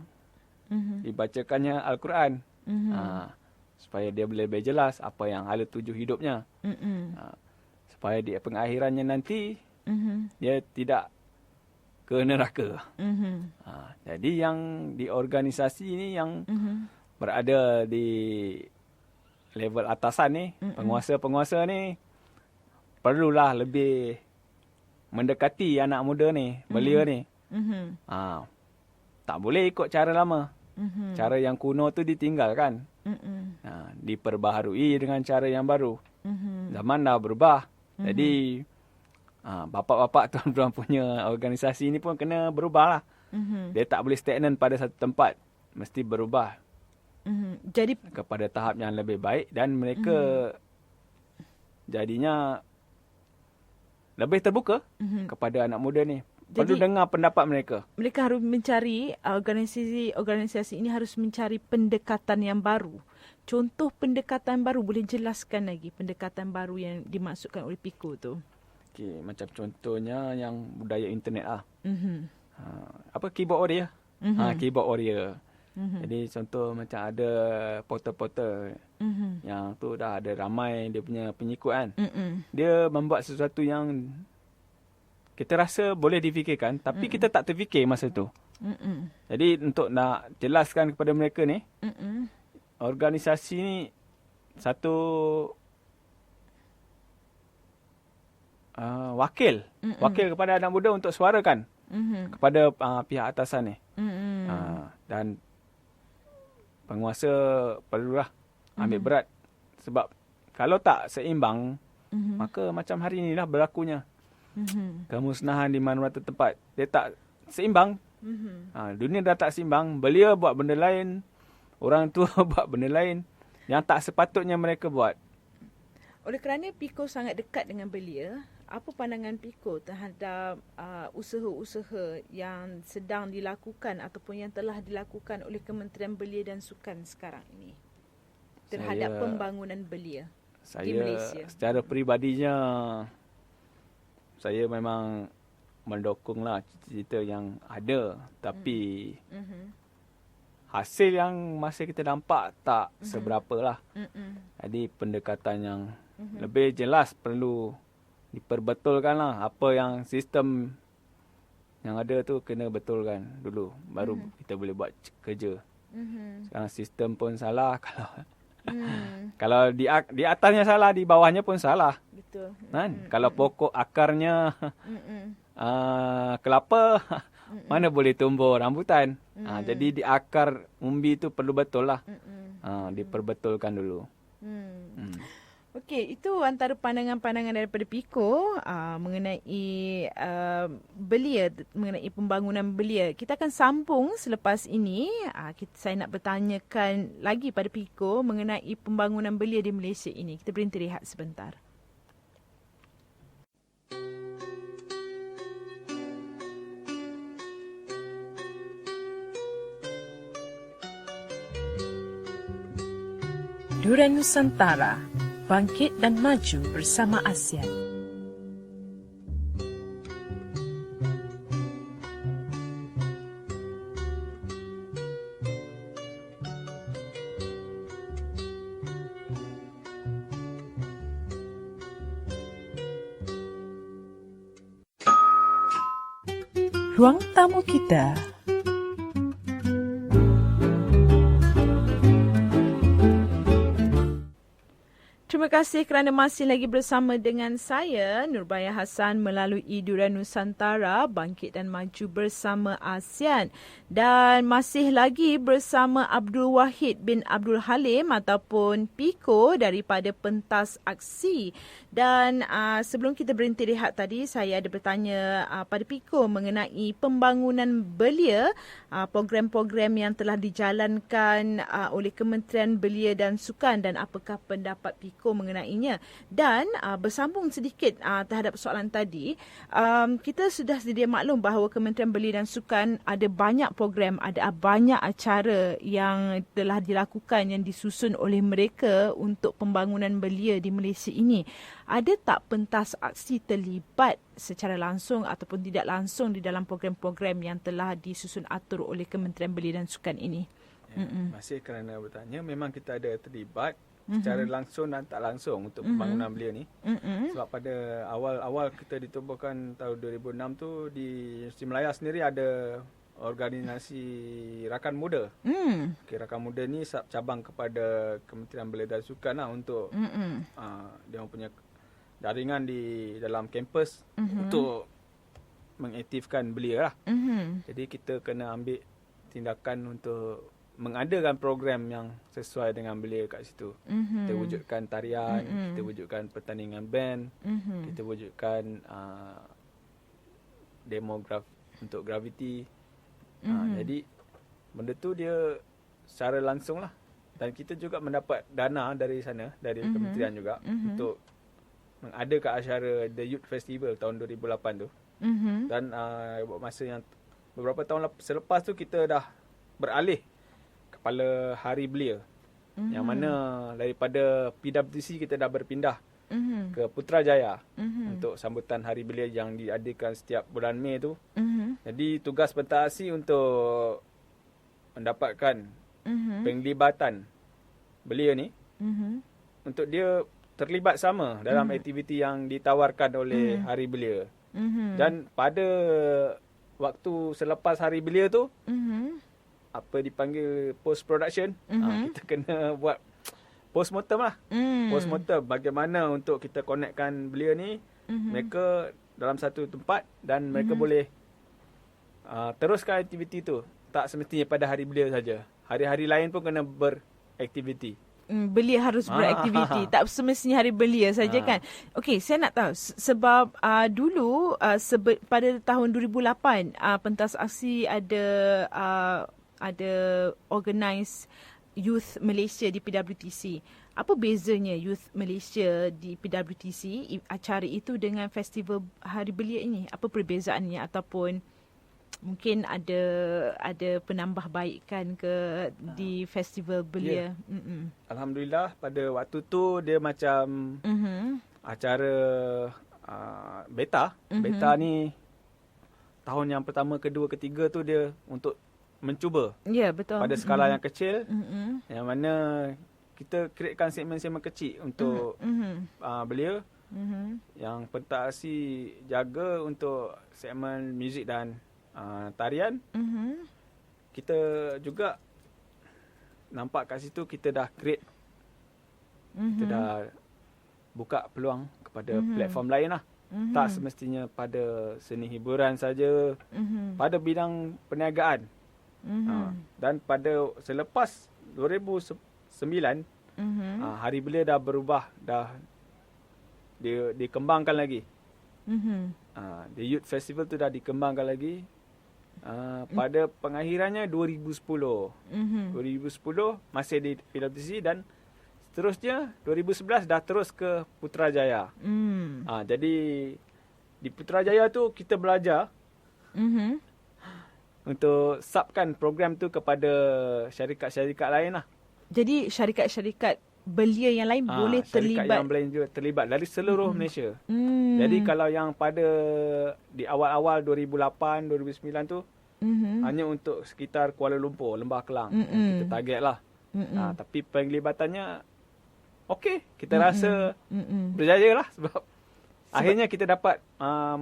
dibacakannya Al-Quran. Supaya dia boleh lebih jelas apa yang hala tuju hidupnya. Supaya di pengakhirannya nanti, dia tidak ke neraka. Jadi yang di organisasi ni yang berada di level atasan ni, penguasa-penguasa ni, perlulah lebih mendekati anak muda ni, belia ni. Tak boleh ikut cara lama. Cara yang kuno tu ditinggalkan. Diperbaharui dengan cara yang baru. Zaman dah berubah. Jadi bapak-bapak tuan-tuan punya organisasi ni pun kena berubah lah. Dia tak boleh stagnan pada satu tempat. Mesti berubah. Jadi kepada tahap yang lebih baik. Dan mereka jadinya lebih terbuka kepada anak muda ni. Perlu dengar pendapat mereka. Mereka harus mencari, organisasi ini harus mencari pendekatan yang baru. Contoh pendekatan baru, boleh jelaskan lagi pendekatan baru yang dimaksudkan oleh Piko tu? Okay, macam contohnya yang budaya internet lah. Apa keyboard warrior? Keyboard warrior. Jadi contoh macam ada portal-portal yang tu dah ada ramai dia punya pengikut kan. Dia membuat sesuatu yang kita rasa boleh difikirkan, tapi kita tak terfikir masa tu. Jadi untuk nak jelaskan kepada mereka ni, organisasi ni satu wakil kepada anak muda untuk suarakan kepada pihak atasan ni. Dan penguasa perlulah ambil berat. Sebab kalau tak seimbang, maka macam hari inilah berlakunya. Kemusnahan di mana-mana tempat. Dia tak seimbang. Dunia dah tak seimbang. Belia buat benda lain. Orang tua buat benda lain. Yang tak sepatutnya mereka buat. Oleh kerana Piko sangat dekat dengan belia, apa pandangan Piko terhadap usaha-usaha yang sedang dilakukan ataupun yang telah dilakukan oleh Kementerian Belia dan Sukan sekarang ini terhadap pembangunan belia di Malaysia? Secara peribadinya, saya memang mendukunglah cita-cita yang ada. Tapi hasil yang masih kita nampak tak seberapa lah. Jadi pendekatan yang lebih jelas perlu diperbetulkan lah. Apa yang sistem yang ada tu kena betulkan dulu. Baru kita boleh buat kerja. Sekarang sistem pun salah. Kalau di atasnya salah, di bawahnya pun salah. Betul. Kan? Kalau pokok akarnya kelapa, mana boleh tumbuh rambutan. Jadi di akar umbi tu perlu betul lah. Diperbetulkan dulu. Okey, itu antara pandangan-pandangan daripada Piko mengenai belia, mengenai pembangunan belia. Kita akan sambung selepas ini. Saya nak bertanyakan lagi pada Piko mengenai pembangunan belia di Malaysia ini. Kita berhenti rehat sebentar. Durian Nusantara, Bangkit dan maju bersama ASEAN. Ruang tamu kita. Terima kasih kerana masih lagi bersama dengan saya, Nurbaya Hassan, melalui Durian Nusantara, Bangkit dan Maju bersama ASEAN. Dan masih lagi bersama Abdul Wahid bin Abdul Halim ataupun Piko daripada Pentas Aksi. Dan sebelum kita berhenti rehat tadi, saya ada bertanya pada Piko mengenai pembangunan belia, program-program yang telah dijalankan oleh Kementerian Belia dan Sukan dan apakah pendapat Piko mengenainya. Dan bersambung sedikit terhadap soalan tadi, kita sudah sedia maklum bahawa Kementerian Belia dan Sukan ada banyak program, ada banyak acara yang telah dilakukan yang disusun oleh mereka untuk pembangunan belia di Malaysia ini. Ada tak pentas aksi terlibat secara langsung ataupun tidak langsung di dalam program-program yang telah disusun atur oleh Kementerian Belia dan Sukan ini? Masih kerana bertanya, memang kita ada terlibat secara langsung dan tak langsung untuk pembangunan belia ni. Sebab pada awal-awal kita ditubuhkan tahun 2006 tu, di Universiti Malaya sendiri ada organisasi Rakan Muda. Okay, Rakan Muda ni cabang kepada Kementerian Belia dan Sukan lah untuk dia punya jaringan di dalam kampus untuk mengaktifkan belia lah. Jadi kita kena ambil tindakan untuk mengadakan program yang sesuai dengan belia kat situ. Kita wujudkan tarian, kita wujudkan pertandingan band, kita wujudkan demograf untuk graviti. Jadi benda tu dia secara langsung lah. Dan kita juga mendapat dana dari sana, dari kementerian juga, untuk mengadakan acara The Youth Festival tahun 2008 tu. Dan masa yang beberapa tahun selepas tu kita dah beralih kepala Hari Belia. Yang mana daripada PWTC kita dah berpindah ke Putrajaya untuk sambutan Hari Belia yang diadakan setiap bulan Mei tu. Jadi tugas pentas aksi untuk mendapatkan penglibatan belia ni untuk dia terlibat sama dalam aktiviti yang ditawarkan oleh Hari Belia. Dan pada waktu selepas Hari Belia tu, apa dipanggil post production, kita kena buat postmortem lah. Postmortem bagaimana untuk kita connectkan belia ni mereka dalam satu tempat dan mereka boleh teruskan aktiviti tu. Tak semestinya pada Hari Belia saja. Hari-hari lain pun kena beraktiviti. Belia harus beraktiviti. Tak semestinya Hari Belia saja kan. Okey, saya nak tahu sebab dulu pada tahun 2008 Pentas Aksi ada organize Youth Malaysia di PWTC. Apa bezanya Youth Malaysia di PWTC, acara itu, dengan festival Hari Belia ini? Apa perbezaannya ataupun mungkin ada penambahbaikan ke di festival belia? Alhamdulillah pada waktu tu dia macam acara beta. Beta ni tahun yang pertama, kedua, ketiga tu dia untuk mencuba. Ya, betul. Pada skala yang kecil, yang mana kita createkan segmen-segmen kecil untuk belia. Yang pentas aksi jaga untuk segmen muzik dan tarian. Kita juga nampak kat situ kita dah create, kita dah buka peluang kepada platform lain lah. Tak semestinya pada seni hiburan saja, pada bidang perniagaan. Dan pada selepas 2009, Hari Belia dah berubah, dah dikembangkan lagi. The Youth Festival tu dah dikembangkan lagi. Pada pengakhirannya 2010. 2010 masih di PWTC dan seterusnya 2011 dah terus ke Putrajaya. Jadi di Putrajaya tu kita belajar untuk subkan program tu kepada syarikat-syarikat lain lah. Jadi syarikat-syarikat belia yang lain boleh syarikat terlibat. yang lain juga terlibat dari seluruh Malaysia. Jadi kalau yang di awal-awal 2008, 2009 tu hanya untuk sekitar Kuala Lumpur, Lembah Kelang yang kita target lah. Tapi penglibatannya okey, kita rasa berjaya lah sebab akhirnya kita dapat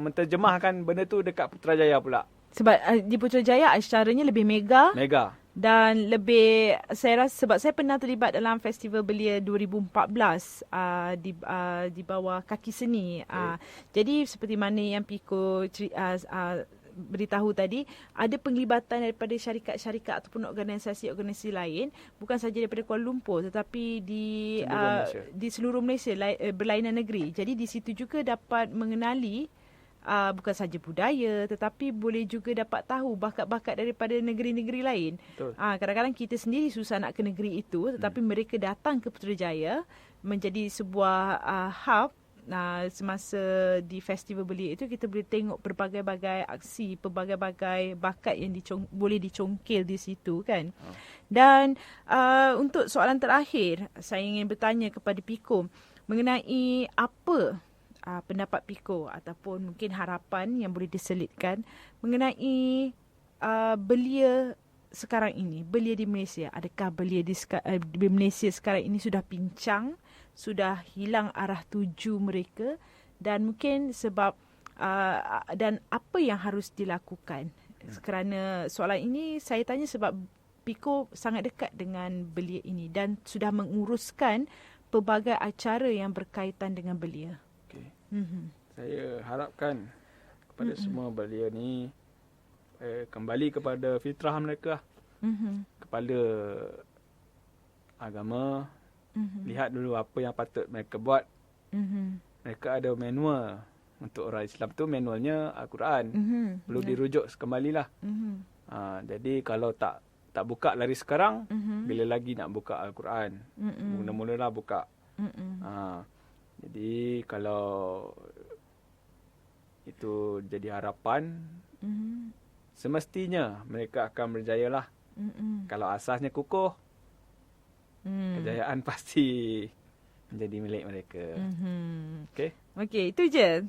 menterjemahkan benda tu dekat Putrajaya pula. Sebab di Putrajaya acaranya lebih mega. Dan lebih, saya rasa sebab saya pernah terlibat dalam Festival Belia 2014 di bawah Kaki Seni. Jadi seperti mana yang Piko beritahu tadi, ada penglibatan daripada syarikat-syarikat ataupun organisasi-organisasi lain, bukan sahaja daripada Kuala Lumpur tetapi di seluruh Malaysia, berlainan negeri. Jadi di situ juga dapat mengenali bukan sahaja budaya tetapi boleh juga dapat tahu bakat-bakat daripada negeri-negeri lain. Kadang-kadang kita sendiri susah nak ke negeri itu, tetapi mereka datang ke Putrajaya menjadi sebuah hub. Semasa di Festival Belia itu kita boleh tengok berbagai-bagai aksi, berbagai-bagai bakat yang boleh dicongkil di situ kan. Dan untuk soalan terakhir, saya ingin bertanya kepada Piko mengenai apa pendapat Piko ataupun mungkin harapan yang boleh diselitkan mengenai belia sekarang ini, belia di Malaysia. Adakah belia di Malaysia sekarang ini sudah pincang, sudah hilang arah tuju mereka, dan mungkin sebab dan apa yang harus dilakukan? Kerana soalan ini saya tanya sebab Piko sangat dekat dengan belia ini dan sudah menguruskan pelbagai acara yang berkaitan dengan belia. Saya harapkan kepada semua belia ni kembali kepada fitrah mereka, kepada agama. Lihat dulu apa yang patut mereka buat. Mereka ada manual untuk orang Islam tu, manualnya Al-Quran. Perlu dirujuk kembalilah. Jadi kalau tak buka lari sekarang, bila lagi nak buka Al-Quran? Mula-mulalah buka. Jadi kalau itu jadi harapan, semestinya mereka akan berjaya lah. Kalau asasnya kukuh, kejayaan pasti menjadi milik mereka. Okey, itu je.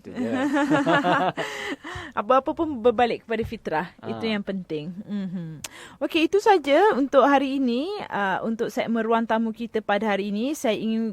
Apa-apa pun berbalik kepada fitrah. Itu yang penting. Okey, itu saja untuk hari ini. Untuk segmen Ruang Tamu kita pada hari ini,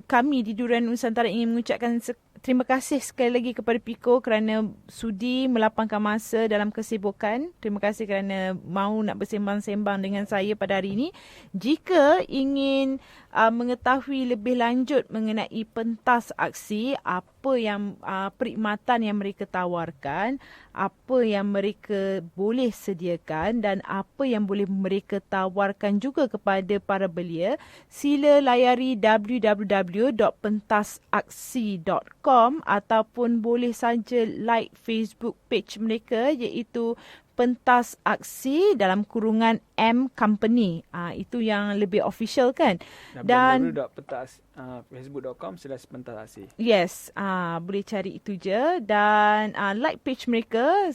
kami di Durian Nusantara ingin mengucapkan terima kasih sekali lagi kepada Piko kerana sudi melapangkan masa dalam kesibukan. Terima kasih kerana mahu nak bersembang-sembang dengan saya pada hari ini. Jika ingin mengetahui lebih lanjut mengenai pentas aksi, apa yang perkhidmatan yang mereka tawarkan, apa yang mereka boleh sediakan dan apa yang boleh mereka tawarkan juga kepada para belia, sila layari www.pentasaksi.com ataupun boleh saja like Facebook page mereka iaitu Pentas Aksi dalam kurungan M Company. Itu yang lebih official kan. Dan facebook.com/pentasaksi. Yes, boleh cari itu je. Dan like page mereka.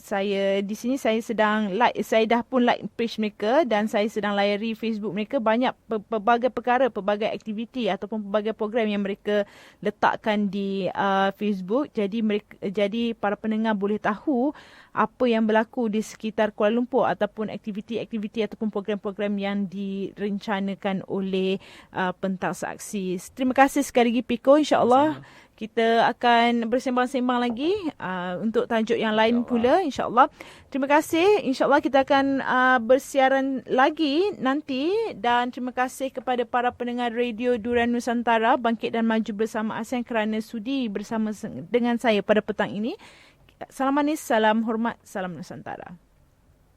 Di sini saya sedang like, saya dah pun like page mereka dan saya sedang layari Facebook mereka. Banyak pelbagai perkara, pelbagai aktiviti ataupun pelbagai program yang mereka letakkan di Facebook. Jadi para pendengar boleh tahu apa yang berlaku di sekitar Kuala Lumpur ataupun aktiviti-aktiviti ataupun program-program yang direncanakan oleh Pentas Aksi. Terima kasih sekali lagi Piko. InsyaAllah kita akan bersembang-sembang lagi untuk tajuk yang lain pula insyaAllah. Terima kasih. InsyaAllah kita akan bersiaran lagi nanti dan terima kasih kepada para pendengar Radio Durian Nusantara Bangkit dan Maju Bersama ASEAN kerana sudi bersama dengan saya pada petang ini. Salam manis, salam hormat, salam Nusantara.